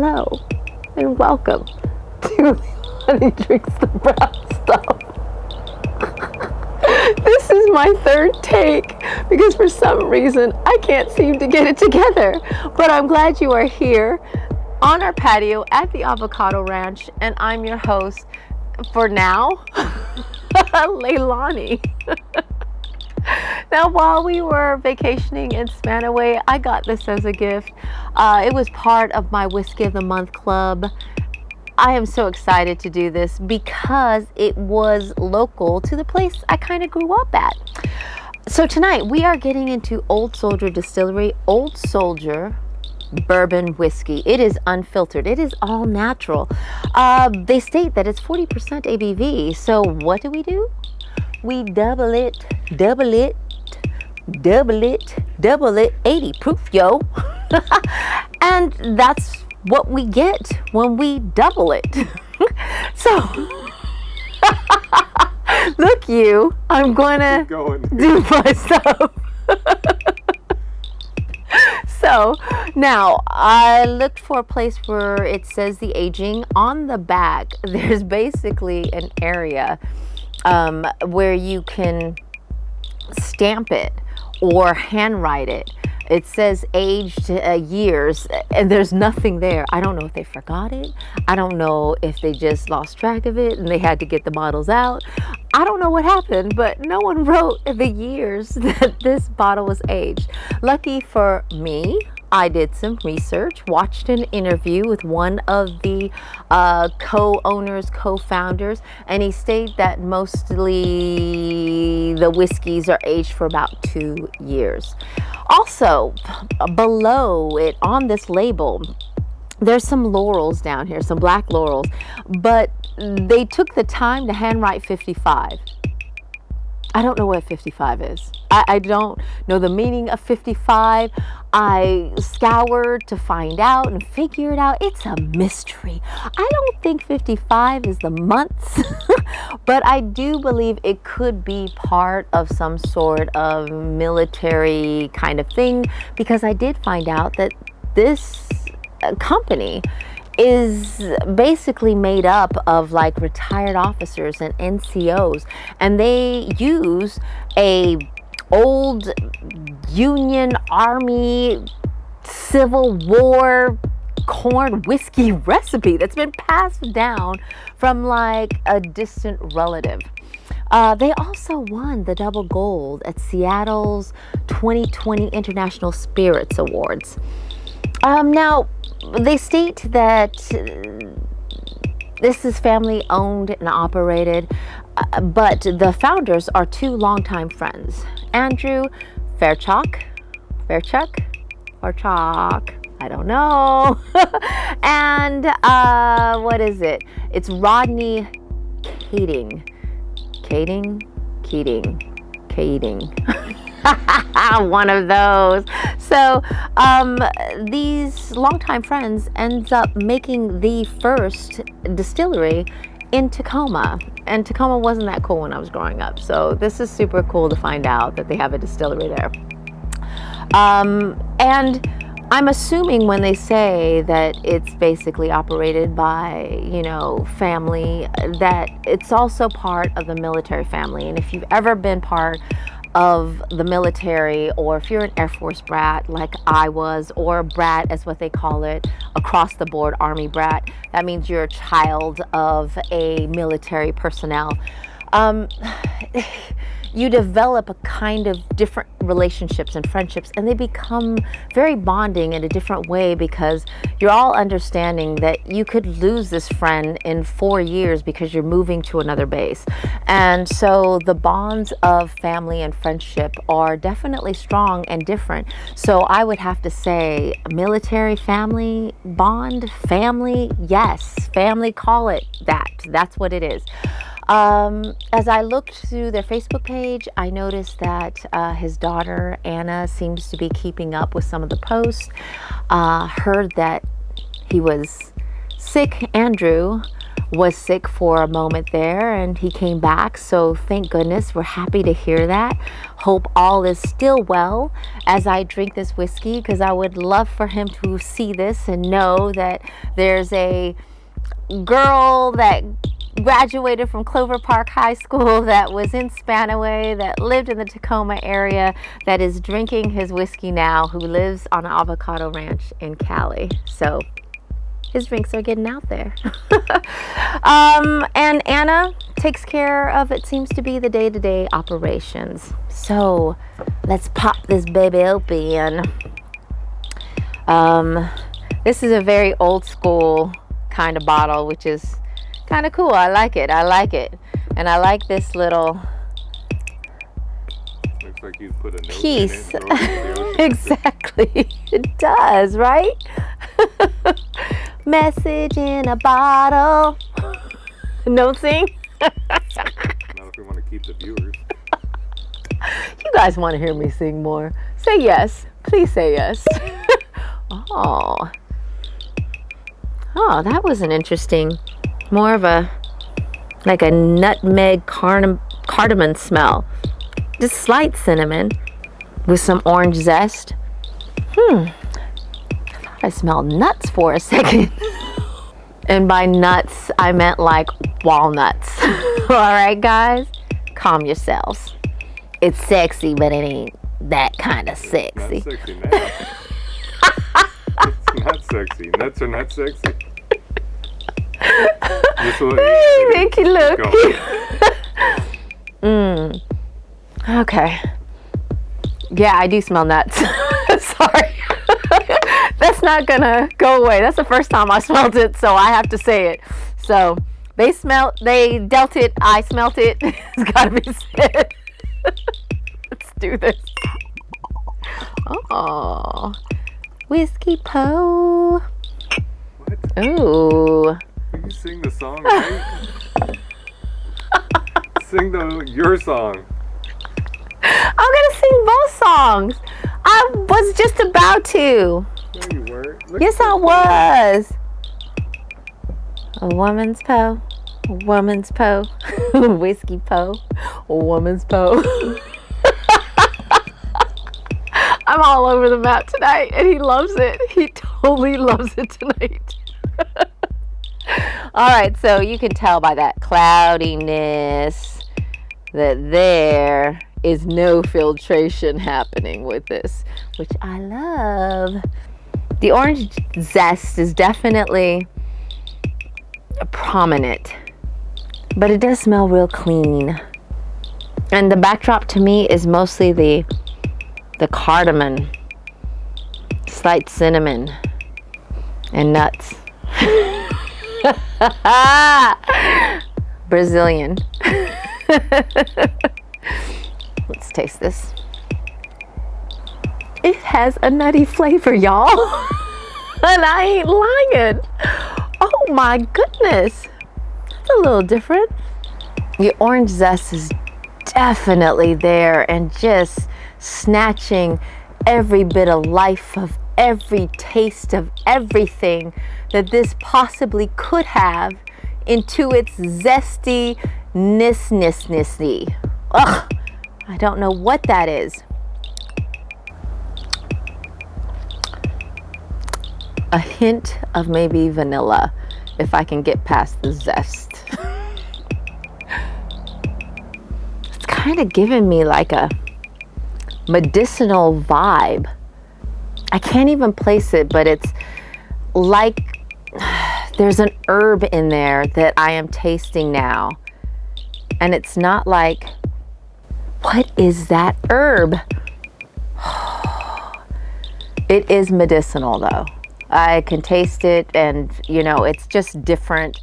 Hello and welcome to Honey Drinks the Brown Stuff. This is my third take because for some reason I can't seem to get it together. But I'm glad you are here on our patio at the Avocado Ranch, and I'm your host for now, Leilani. Now, while we were vacationing in Spanaway, I got this as a gift. It was part of my Whiskey of the Month club. I am so excited to do this because it was local to the place I kind of grew up at. So tonight we are getting into Old Soldier Distillery, Old Soldier Bourbon whiskey. It is unfiltered. It is all natural. They state that it's 40% ABV. So what do? We double it, 80 proof, yo. And that's what we get when we double it. So, look you, I'm gonna do my stuff. So, now, I looked for a place where it says the aging. On the back, there's basically an area where you can stamp it or handwrite it. It says aged years, and there's nothing there. I don't know if they forgot it. I don't know if they just lost track of it and they had to get the bottles out. I don't know what happened, but no one wrote the years that this bottle was aged. Lucky for me, I did some research, watched an interview with one of the co-owners, co-founders, and he stated that mostly the whiskeys are aged for about 2 years. Also, below it on this label, there's some laurels down here, some black laurels, but they took the time to handwrite 55. I don't know what 55 is. I don't know the meaning of 55. I scoured to find out and figure it out. It's a mystery. I don't think 55 is the months, but I do believe it could be part of some sort of military kind of thing, because I did find out that this company is basically made up of like retired officers and NCOs, and they use a old Union Army Civil War corn whiskey recipe that's been passed down from like a distant relative. They also won the double gold at Seattle's 2020 International Spirits Awards. Now, they state that this is family owned and operated, but the founders are two longtime friends, Andrew Fairchalk, I don't know, and what is it? It's Rodney Keating. One of those. So these longtime friends ends up making the first distillery in Tacoma, and Tacoma wasn't that cool when I was growing up, so this is super cool to find out that they have a distillery there. And I'm assuming when they say that it's basically operated by, family, that it's also part of the military family. And if you've ever been part of the military, or if you're an Air Force brat like I was, or a brat as what they call it, across the board Army brat, that means you're a child of a military personnel. You develop a kind of different relationships and friendships, and they become very bonding in a different way, because you're all understanding that you could lose this friend in 4 years because you're moving to another base. And so the bonds of family and friendship are definitely strong and different. So I would have to say military family bond, family, yes, family, call it that. That's what it is. As I looked through their Facebook page, I noticed that his daughter, Anna, seems to be keeping up with some of the posts. Heard that he was sick, Andrew, was sick for a moment there, and he came back. So thank goodness, we're happy to hear that. Hope all is still well as I drink this whiskey, because I would love for him to see this and know that there's a girl that graduated from Clover Park High School that was in Spanaway, that lived in the Tacoma area, that is drinking his whiskey now, who lives on an avocado ranch in Cali. So his drinks are getting out there. And Anna takes care of, it seems to be, the day-to-day operations. So let's pop this baby open. This is a very old school kind of bottle, which is kind of cool. I like it. And I like this little looks like you put a note piece. in it and throw it in the ocean. Exactly. It does, right? Message in a bottle. No sing? Now if we want to keep the viewers. You guys want to hear me sing more? Say yes. Please say yes. Oh, that was an interesting, more of a, like a nutmeg cardamom smell. Just slight cinnamon with some orange zest. I thought I smelled nuts for a second. And by nuts, I meant like walnuts. All right, guys, calm yourselves. It's sexy, but it ain't that kind of sexy. Not sexy now. It's not sexy. Nuts are not sexy. Hey, make you look. Okay. Yeah, I do smell nuts. Sorry. That's not gonna go away. That's the first time I smelled it, so I have to say it. So they dealt it, I smelt it. It's gotta be said. Let's do this. Oh, whiskey po. What? Ooh. You sing the song, right? Sing your song. I'm gonna sing both songs. I was just about to. No, you weren't. Yes, I was. A woman's po. A woman's po. Whiskey po. A woman's po. I'm all over the map tonight, and he loves it. He totally loves it tonight. All right, so you can tell by that cloudiness that there is no filtration happening with this, which I love. The orange zest is definitely prominent, but it does smell real clean. And the backdrop to me is mostly the cardamom, slight cinnamon, and nuts. Brazilian. Let's taste this. It has a nutty flavor, y'all. And I ain't lying. Oh my goodness. That's a little different. The orange zest is definitely there and just snatching every bit of life, of every taste of everything that this possibly could have into its zesty nissy. Ugh, I don't know what that is. A hint of maybe vanilla, if I can get past the zest. It's kind of giving me like a medicinal vibe. I can't even place it, but it's like there's an herb in there that I am tasting now. And it's not like, what is that herb? It is medicinal though. I can taste it, and you know, it's just different.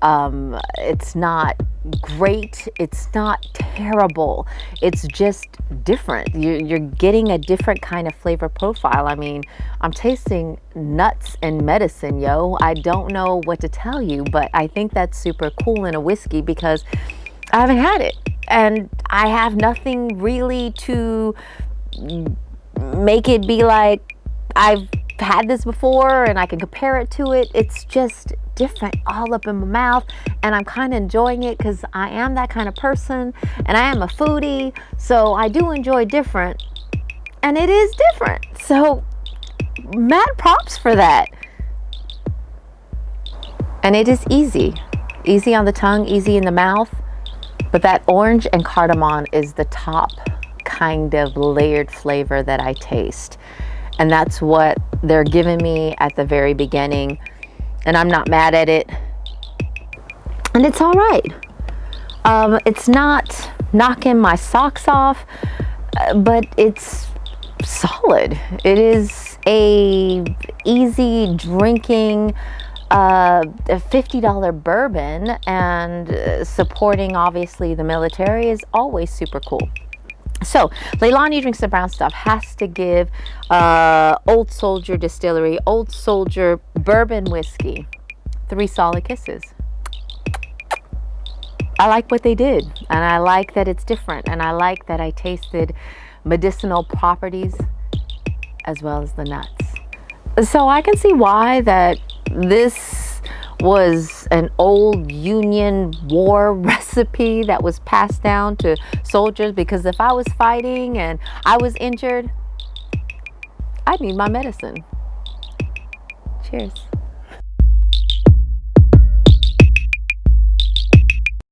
It's not great. It's not terrible. It's just different. You're getting a different kind of flavor profile. I mean, I'm tasting nuts and medicine, yo. I don't know what to tell you, but I think that's super cool in a whiskey because I haven't had it. And I have nothing really to make it be like I've had this before and I can compare it to it. It's just different all up in my mouth, and I'm kind of enjoying it because I am that kind of person and I am a foodie, so I do enjoy different, and it is different. So mad props for that. And it is easy on the tongue, easy in the mouth, but that orange and cardamom is the top kind of layered flavor that I taste. And that's what they're giving me at the very beginning. And I'm not mad at it. And it's all right. It's not knocking my socks off, but it's solid. It is a easy drinking, a $50 bourbon, and supporting obviously the military is always super cool. So Leilani Drinks the Brown Stuff has to give Old Soldier Distillery, Old Soldier Bourbon Whiskey 3 solid kisses. I like what they did, and I like that it's different, and I like that I tasted medicinal properties as well as the nuts. So I can see why that this was an old Union war recipe that was passed down to soldiers, because if I was fighting and I was injured, I'd need my medicine. Cheers.